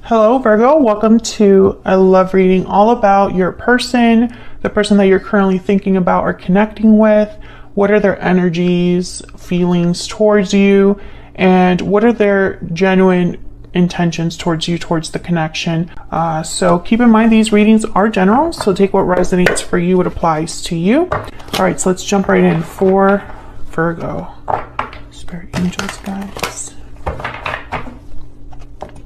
Hello Virgo, welcome to a love reading all about your person, the person that you're currently thinking about or connecting with. What are their energies, feelings towards you, and what are their genuine intentions towards you, towards the connection. So keep in mind these readings are general, so take what resonates for you, what applies to you. All right, so let's jump right in for Virgo. Spirit angels, guides.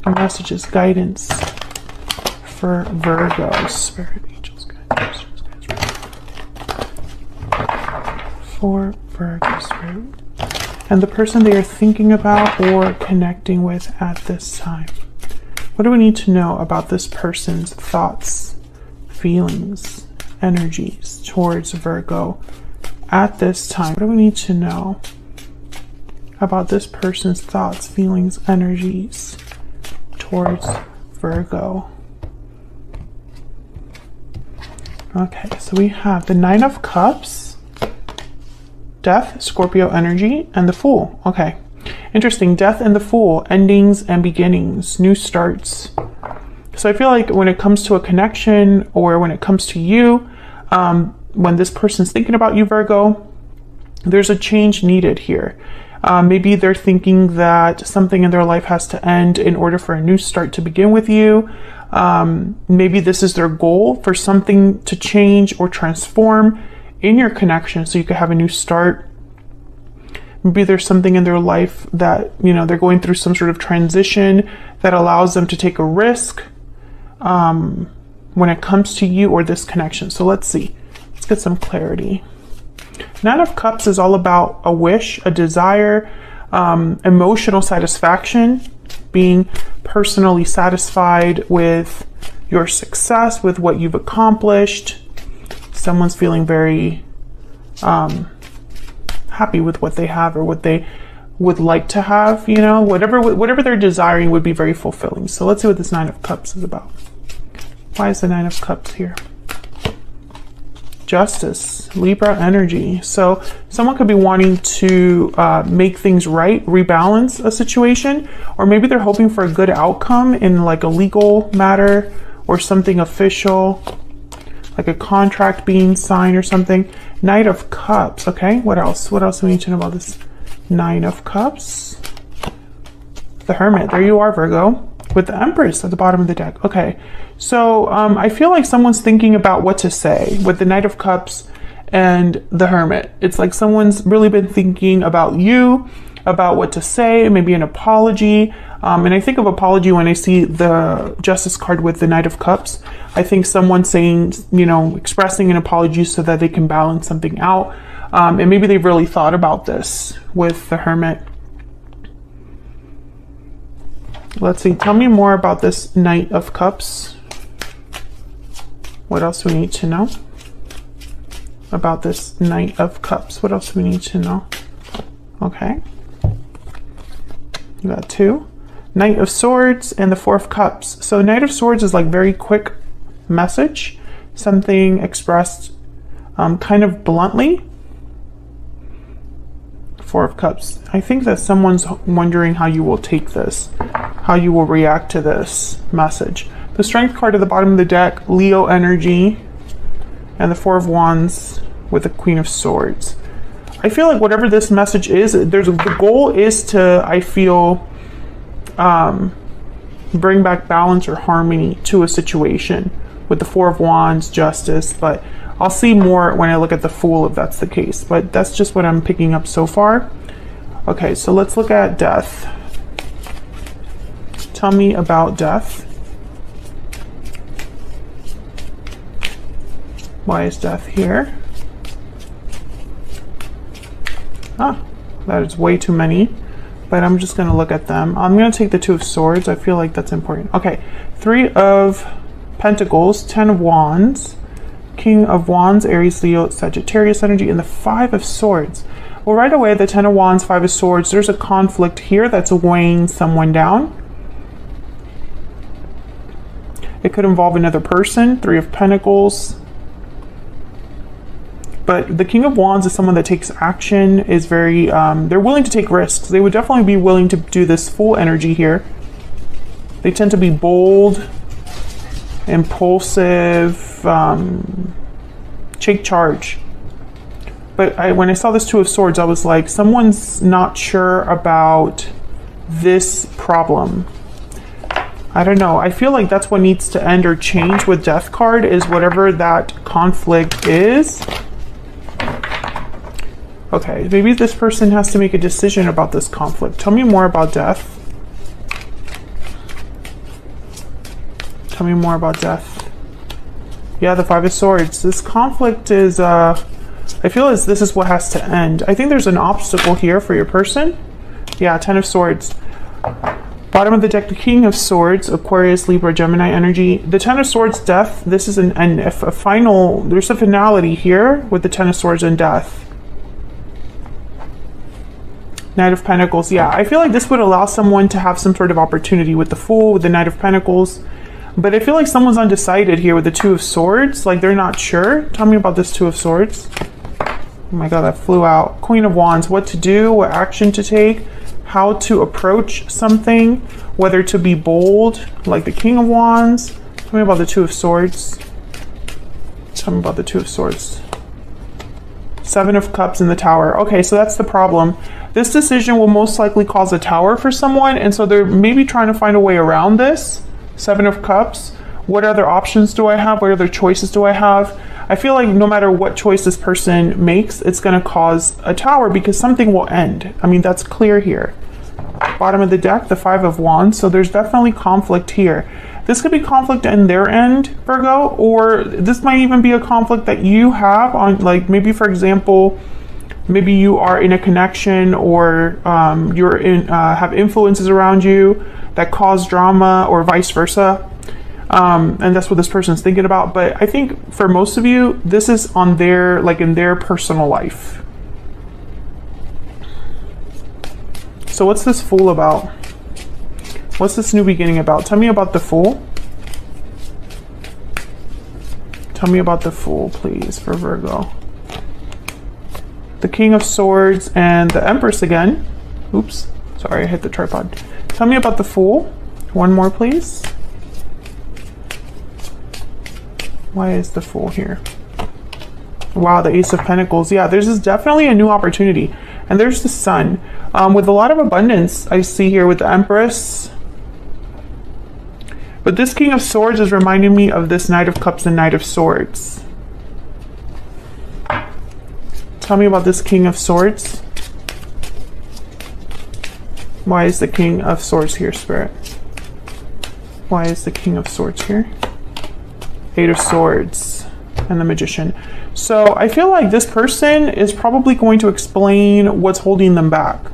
Messages, guidance for Virgo. Spirit angels, guides. For Virgo spirit. And the person they are thinking about or connecting with at this time. What do we need to know about this person's thoughts, feelings, energies towards Virgo at this time? What do we need to know about this person's thoughts, feelings, energies towards Virgo? Okay, so we have the Nine of Cups, Death, Scorpio energy, and the Fool. Okay, interesting. Death and the Fool, endings and beginnings, new starts. So I feel like when it comes to a connection or when it comes to you, when this person's thinking about you, Virgo, there's a change needed here. Maybe they're thinking that something in their life has to end in order for a new start to begin with you. Maybe this is their goal, for something to change or transform in your connection so you could have a new start. Maybe there's something in their life that, you know, they're going through some sort of transition that allows them to take a risk when it comes to you or this connection. So let's see. Let's get some clarity. Nine of Cups is all about a wish, a desire, emotional satisfaction, being personally satisfied with your success, with what you've accomplished. Someone's feeling very happy with what they have or what they would like to have, you know, whatever they're desiring would be very fulfilling. So let's see what this Nine of Cups is about. Why is the Nine of Cups here? Justice, Libra energy. So someone could be wanting to make things right, rebalance a situation, or maybe they're hoping for a good outcome in like a legal matter or something official, like a contract being signed or something. Knight of Cups. Okay, what else? What else do we need to know about this Nine of Cups? The Hermit. There you are, Virgo, with the Empress at the bottom of the deck. Okay, so I feel like someone's thinking about what to say with the Knight of Cups and the Hermit. It's like someone's really been thinking about you, about what to say, maybe an apology. And I think of apology when I see the Justice card with the Knight of Cups. I think someone's saying, you know, expressing an apology so that they can balance something out. And maybe they've really thought about this with the Hermit. Let's see. Tell me more about this Knight of Cups. What else do we need to know about this Knight of Cups? What else do we need to know? Okay. You got two. Knight of Swords and the Four of Cups. So Knight of Swords is like very quick message, something expressed kind of bluntly. Four of Cups. I think that someone's wondering how you will take this, how you will react to this message. The Strength card at the bottom of the deck, Leo energy, and the Four of Wands with the Queen of Swords. I feel like whatever this message is, the goal is to, I feel, bring back balance or harmony to a situation with the Four of Wands, Justice, but I'll see more when I look at the Fool if that's the case, but that's just what I'm picking up so far. Okay, so let's look at Death. Tell me about Death. Why is Death here? Ah, that is way too many, but I'm just going to look at them. I'm going to take the Two of Swords. I feel like that's important. Okay, Three of Pentacles, Ten of Wands, King of Wands, Aries, Leo, Sagittarius energy, and the Five of Swords. Well, right away, the Ten of Wands, Five of Swords, there's a conflict here that's weighing someone down. It could involve another person. Three of Pentacles. But the King of Wands is someone that takes action, is very, they're willing to take risks. They would definitely be willing to do this full energy here. They tend to be bold, impulsive, take charge. But when I saw this Two of Swords, I was like, someone's not sure about this problem. I don't know. I feel like that's what needs to end or change with Death card, is whatever that conflict is. Okay, maybe this person has to make a decision about this conflict. Tell me more about Death. Tell me more about Death. Yeah, the Five of Swords. This conflict is, I feel as this is what has to end. I think there's an obstacle here for your person. Yeah, Ten of Swords. Bottom of the deck, the King of Swords, Aquarius, Libra, Gemini energy. The Ten of Swords, Death. This is a final, there's a finality here with the Ten of Swords and Death. Knight of Pentacles. Yeah, I feel like this would allow someone to have some sort of opportunity with the Fool, with the Knight of Pentacles. But I feel like someone's undecided here with the Two of Swords. Like they're not sure. Tell me about this Two of Swords. Oh my God, that flew out. Queen of Wands. What to do, what action to take, how to approach something, whether to be bold, like the King of Wands. Tell me about the Two of Swords. Tell me about the Two of Swords. Seven of Cups in the Tower. Okay, so that's the problem. This decision will most likely cause a tower for someone, and so they're maybe trying to find a way around this. Seven of Cups. What other options do I have? What other choices do I have? I feel like no matter what choice this person makes, it's going to cause a tower because something will end. I mean, that's clear here. Bottom of the deck, the Five of Wands. So there's definitely conflict here. This could be conflict in their end, Virgo, or this might even be a conflict that you have on, like maybe, for example, maybe you are in a connection, or you're in have influences around you that cause drama, or vice versa. And that's what this person's thinking about. But I think for most of you, this is on their, like in their personal life. So what's this Fool about? What's this new beginning about? Tell me about the Fool. Tell me about the Fool, please, for Virgo. The King of Swords and the Empress again. Oops, sorry, I hit the tripod. Tell me about the Fool. One more, please. Why is the Fool here? Wow, the Ace of Pentacles. Yeah, there's definitely a new opportunity. And there's the Sun. With a lot of abundance, I see here with the Empress. But this King of Swords is reminding me of this Knight of Cups and Knight of Swords. Tell me about this King of Swords. Why is the King of Swords here, Spirit? Why is the King of Swords here? Eight of Swords and the Magician. So I feel like this person is probably going to explain what's holding them back.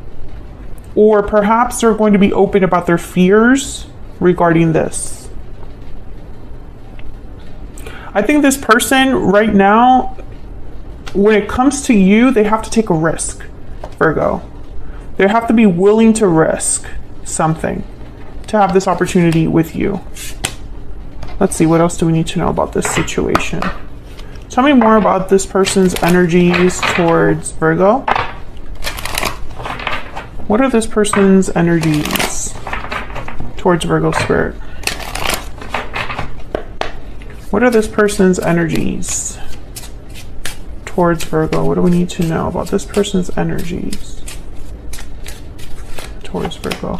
Or perhaps they're going to be open about their fears regarding this. I think this person right now, when it comes to you, they have to take a risk, Virgo. They have to be willing to risk something to have this opportunity with you. Let's see, what else do we need to know about this situation? Tell me more about this person's energies towards Virgo. What are this person's energies towards Virgo, Spirit? What are this person's energies towards Virgo? What do we need to know about this person's energies towards Virgo?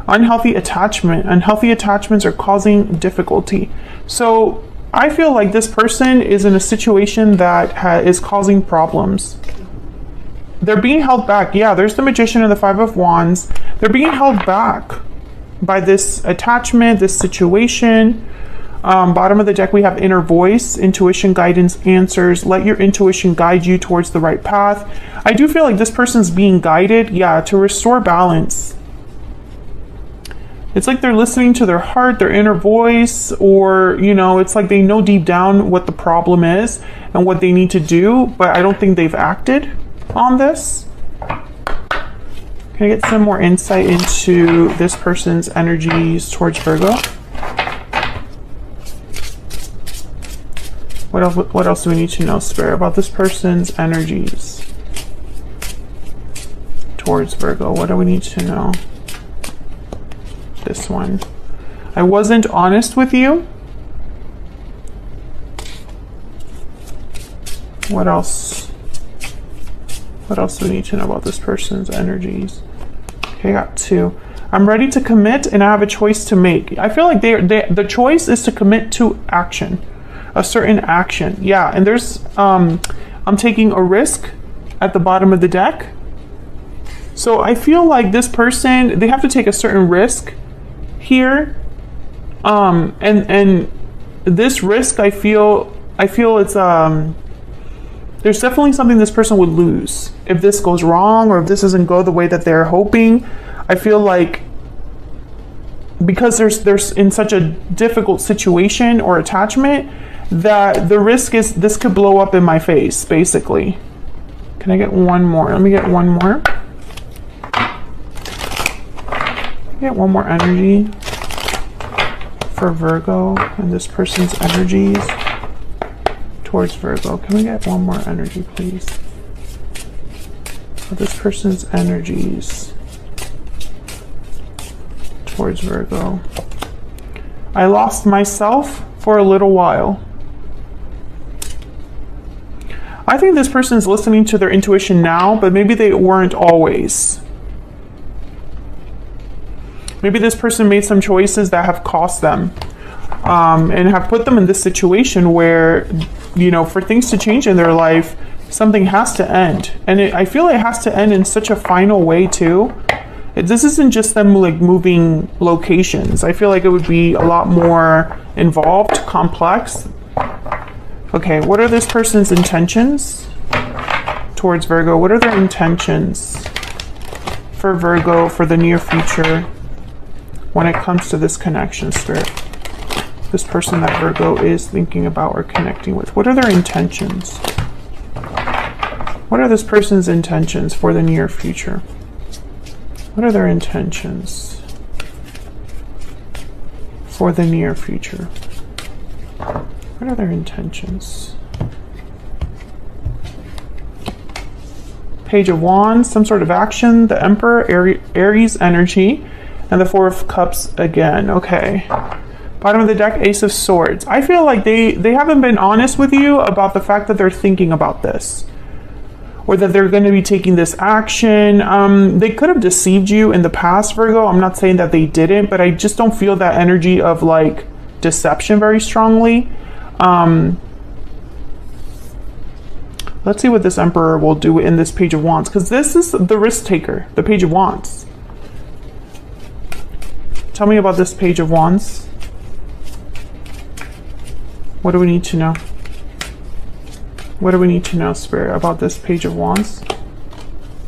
Unhealthy attachment. Unhealthy attachments are causing difficulty. So I feel like this person is in a situation that is causing problems. They're being held back. Yeah, there's the Magician and the Five of Wands. They're being held back by this attachment, this situation. Bottom of the deck, we have inner voice, intuition, guidance, answers. Let your intuition guide you towards the right path. I do feel like this person's being guided, yeah, to restore balance. It's like they're listening to their heart, their inner voice, or, you know, it's like they know deep down what the problem is and what they need to do, but I don't think they've acted on this. Can I get some more insight into this person's energies towards Virgo? What else do we need to know, Spirit, about this person's energies towards Virgo? What do we need to know? This one. I wasn't honest with you. What else? What else do we need to know about this person's energies? Okay, I got 2. I'm ready to commit and I have a choice to make. I feel like the choice is to commit to action, a certain action. Yeah, and there's, I'm taking a risk at the bottom of the deck. So I feel like this person, they have to take a certain risk here. And this risk, I feel it's, there's definitely something this person would lose if this goes wrong or if this doesn't go the way that they're hoping. I feel like because there's in such a difficult situation or attachment that the risk is this could blow up in my face, basically. Can I get one more? Let me get one more. Get one more energy for Virgo and this person's energies towards Virgo. Can we get one more energy, please? For this person's energies towards Virgo. I lost myself for a little while. I think this person's listening to their intuition now, but maybe they weren't always. Maybe this person made some choices that have cost them and have put them in this situation where, you know, for things to change in their life, something has to end. And I feel it has to end in such a final way too. This isn't just them like moving locations. I feel like it would be a lot more involved, complex. Okay, what are this person's intentions towards Virgo? What are their intentions for Virgo for the near future when it comes to this connection, Spirit? This person that Virgo is thinking about or connecting with. What are their intentions? What are this person's intentions for the near future? What are their intentions for the near future? What are their intentions? Page of Wands, some sort of action, the Emperor, Aries energy, and the Four of Cups again. Okay. Bottom of the deck, Ace of Swords. I feel like they haven't been honest with you about the fact that they're thinking about this or that they're going to be taking this action. They could have deceived you in the past, Virgo. I'm not saying that they didn't, but I just don't feel that energy of like deception very strongly. Let's see what this Emperor will do in this Page of Wands, because this is the risk taker, the Page of Wands. Tell me about this Page of Wands. What do we need to know? What do we need to know, Spirit, about this Page of Wands?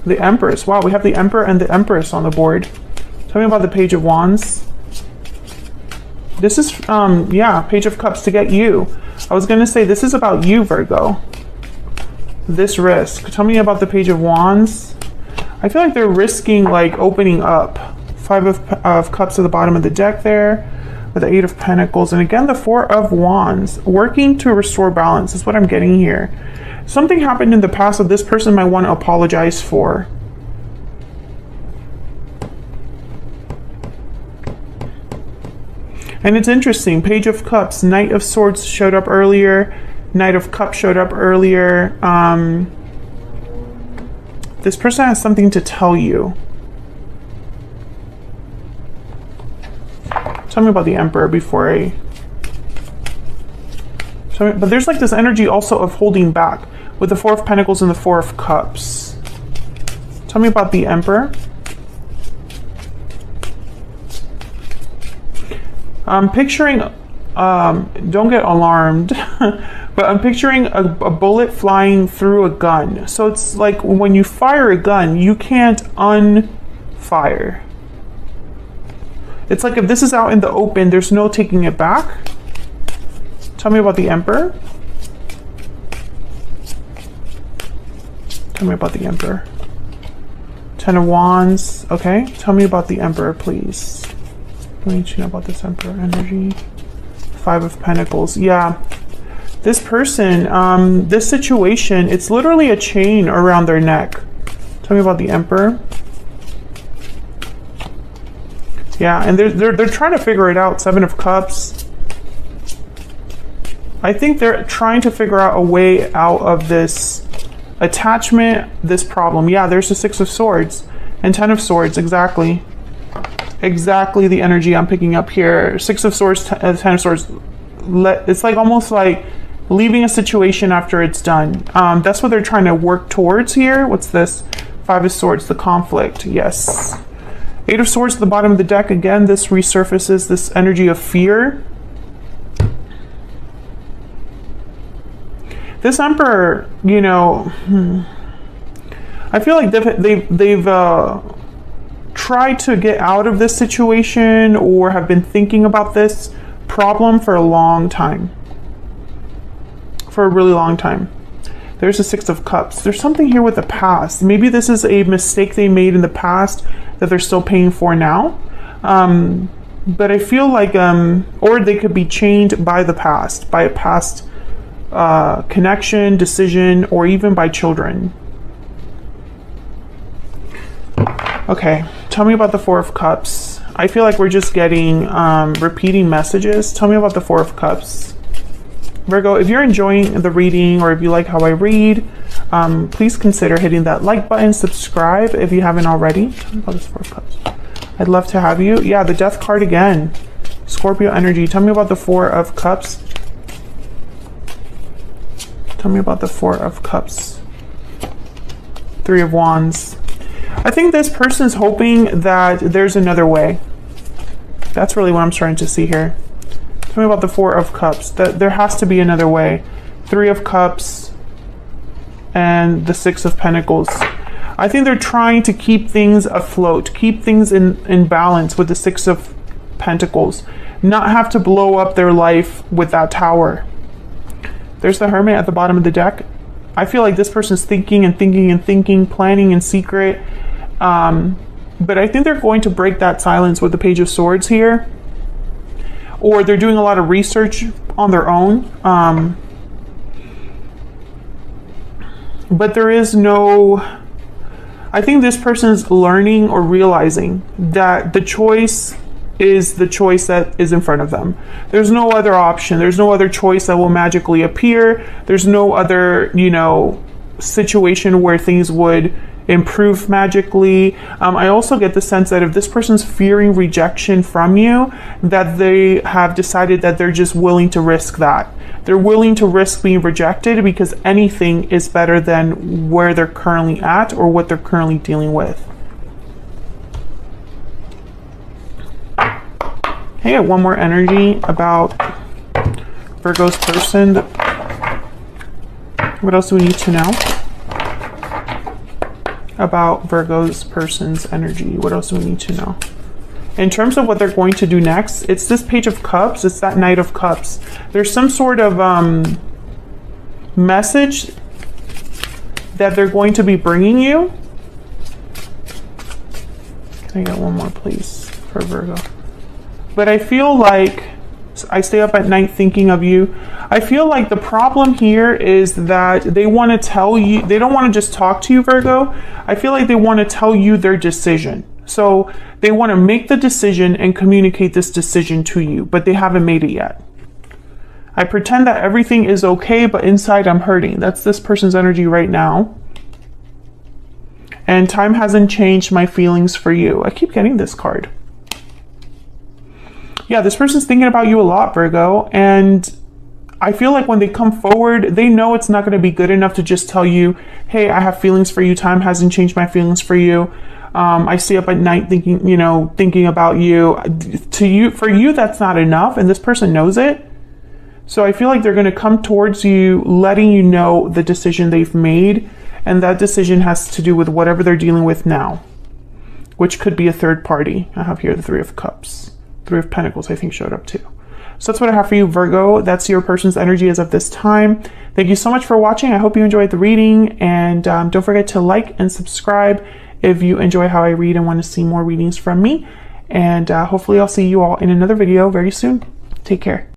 The Empress. Wow, we have the Emperor and the Empress on the board. Tell me about the Page of Wands. This is, yeah, Page of Cups to get you. I was going to say this is about you, Virgo. This risk. Tell me about the Page of Wands. I feel like they're risking like opening up. Five of Cups at the bottom of the deck there. With the Eight of Pentacles, and again the Four of Wands, working to restore balance is what I'm getting here. Something happened in the past that this person might want to apologize for. And it's interesting, Page of Cups, Knight of Swords showed up earlier, Knight of Cups showed up earlier. This person has something to tell you. Tell me about the Emperor before I... But there's like this energy also of holding back with the Four of Pentacles and the Four of Cups. Tell me about the Emperor. I'm picturing, don't get alarmed, but I'm picturing a bullet flying through a gun. So it's like when you fire a gun, you can't unfire. It's like if this is out in the open, there's no taking it back. Tell me about the Emperor. Tell me about the Emperor. Ten of Wands. Okay. Tell me about the Emperor, please. What do you need to know about this Emperor energy? Five of Pentacles. Yeah. This person, this situation, it's literally a chain around their neck. Tell me about the Emperor. Yeah, and they're trying to figure it out. 7 of Cups. I think they're trying to figure out a way out of this attachment, this problem. Yeah, there's the 6 of Swords and 10 of Swords. Exactly. Exactly the energy I'm picking up here. 6 of Swords, 10 of Swords. It's like almost like leaving a situation after it's done. That's what they're trying to work towards here. What's this? 5 of Swords, the conflict. Yes. 8 of Swords at the bottom of the deck. Again, this resurfaces this energy of fear. This Emperor, you know, I feel like they've tried to get out of this situation or have been thinking about this problem for a long time. For a really long time. There's a 6 of Cups. There's something here with the past. Maybe this is a mistake they made in the past that they're still paying for now. But I feel like, or they could be chained by the past, by a past connection, decision, or even by children. Okay, tell me about the 4 of Cups. I feel like we're just getting repeating messages. Tell me about the 4 of Cups. Virgo, if you're enjoying the reading or if you like how I read, please consider hitting that like button, subscribe if you haven't already. Tell me about this 4 of Cups. I'd love to have you. Yeah, the Death card again. Scorpio energy. Tell me about the 4 of Cups. Tell me about the 4 of Cups. 3 of Wands. I think this person's hoping that there's another way. That's really what I'm starting to see here. Tell me about the 4 of Cups. That there has to be another way. 3 of Cups and the 6 of Pentacles. I think they're trying to keep things afloat, keep things in balance with the 6 of Pentacles, not have to blow up their life with that Tower. There's the Hermit at the bottom of the deck. I feel like this person's thinking and thinking and thinking, planning in secret. But I think they're going to break that silence with the Page of Swords here. Or they're doing a lot of research on their own. But there is no... I think this person's learning or realizing that the choice is the choice that is in front of them. There's no other option. There's no other choice that will magically appear. There's no other, you know, situation where things would improve magically. I also get the sense that if this person's fearing rejection from you, that they have decided that they're just willing to risk that. They're willing to risk being rejected because anything is better than where they're currently at or what they're currently dealing with. I get one more energy about Virgo's person. What else do we need to know about Virgo's person's energy? What else do we need to know? In terms of what they're going to do next, it's this Page of Cups. It's that Knight of Cups. There's some sort of message that they're going to be bringing you. Can I get one more, please, for Virgo? But I feel like I stay up at night thinking of you. I feel like the problem here is that they want to tell you, they don't want to just talk to you, Virgo. I feel like they want to tell you their decision. So they want to make the decision and communicate this decision to you, but they haven't made it yet. I pretend that everything is okay, but inside I'm hurting. That's this person's energy right now. And time hasn't changed my feelings for you. I keep getting this card. Yeah, this person's thinking about you a lot, Virgo. And I feel like when they come forward, they know it's not going to be good enough to just tell you, hey, I have feelings for you. Time hasn't changed my feelings for you. I stay up at night thinking, you know, thinking about you. For you, that's not enough. And this person knows it. So I feel like they're going to come towards you, letting you know the decision they've made. And that decision has to do with whatever they're dealing with now, which could be a third party. I have here the 3 of Cups. 3 of Pentacles, I think, showed up too. So that's what I have for you, Virgo. That's your person's energy as of this time. Thank you so much for watching. I hope you enjoyed the reading. And don't forget to like and subscribe if you enjoy how I read and want to see more readings from me. And hopefully I'll see you all in another video very soon. Take care.